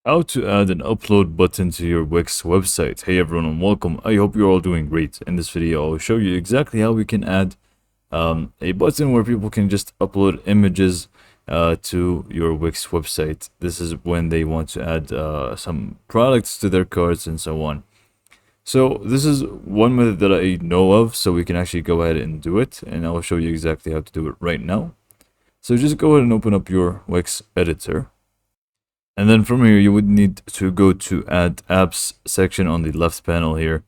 How to add an upload button to your Wix website. Hey everyone and welcome. I hope you're all doing great. In this video I'll show you exactly how we can add a button where people can just upload images to your Wix website. This is when they want to add some products to their carts and so on. So this is one method that I know of, so we can actually go ahead and do it, and I'll show you exactly how to do it right now. So just go ahead and open up your Wix editor. And then from here, you would need to go to Add Apps section on the left panel here.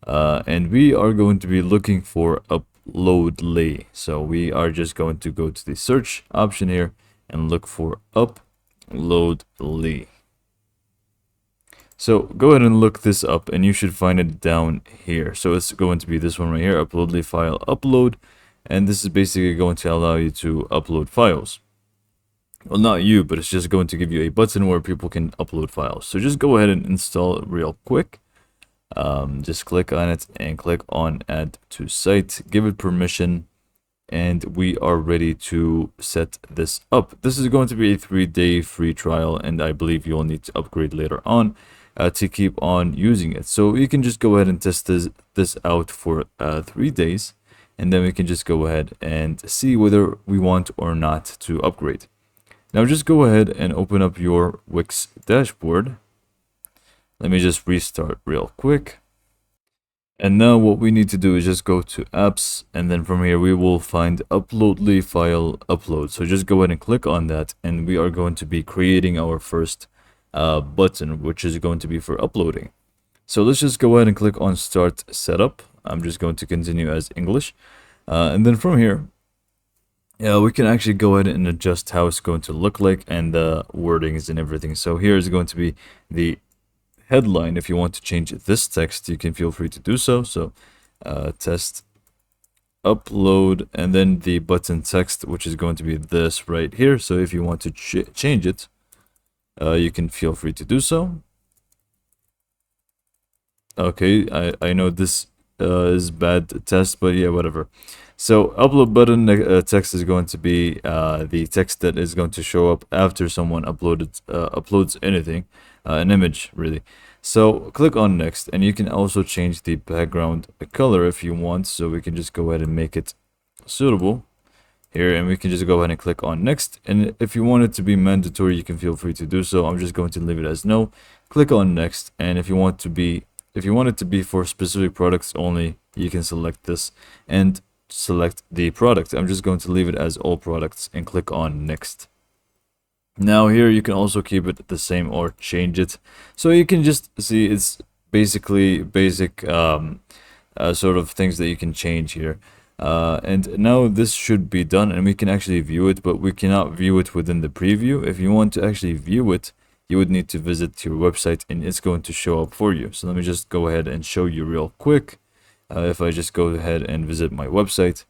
And we are going to be looking for Uploadly. So we are just going to go to the search option here and look for Uploadly. So go ahead and look this up and you should find it down here. So it's going to be this one right here, Uploadly file upload. And this is basically going to allow you to upload files. Well, not you, but it's just going to give you a button where people can upload files. So just go ahead and install it real quick. Just click on it and click on add to site, give it permission, and we are ready to set this up. This is going to be a 3-day free trial, and I believe you'll need to upgrade later on to keep on using it. So you can just go ahead and test this out for 3 days, and then we can just go ahead and see whether we want or not to upgrade. Now just go ahead and open up your Wix dashboard. Let me just restart real quick. And now what we need to do is just go to apps, and then from here we will find Uploadly file upload. So just go ahead and click on that, and we are going to be creating our first button, which is going to be for uploading. So let's just go ahead and click on start setup. I'm just going to continue as English. And then from here, we can actually go ahead and adjust how it's going to look like and the wordings and everything. So here is going to be the headline. If you want to change this text, you can feel free to do so. So test upload, and then the button text, which is going to be this right here. So if you want to change it, you can feel free to do so. Okay, I know this is bad test, but yeah, whatever. So upload button text is going to be the text that is going to show up after someone uploads anything, an image really. So click on next, and you can also change the background color if you want. So we can just go ahead and make it suitable here, and we can just go ahead and click on next. And if you want it to be mandatory, you can feel free to do so. I'm just going to leave it as no. Click on next, and if you want it to be for specific products only, you can select this and select the product. I'm just going to leave it as all products and click on next. Now here you can also keep it the same or change it. So you can just see it's basically basic sort of things that you can change here. And now this should be done, and we can actually view it, but we cannot view it within the preview. If you want to actually view it, you would need to visit your website and it's going to show up for you. So let me just go ahead and show you real quick. If I just go ahead and visit my website,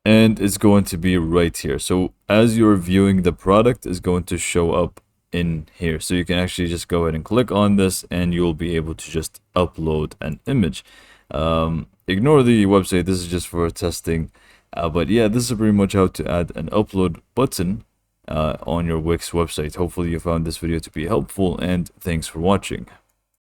and it's going to be right here. So as you're viewing, the product is going to show up in here. So you can actually just go ahead and click on this, and you'll be able to just upload an image. Ignore the website, this is just for testing. But yeah, this is pretty much how to add an upload button on your Wix website. Hopefully you found this video to be helpful, and thanks for watching.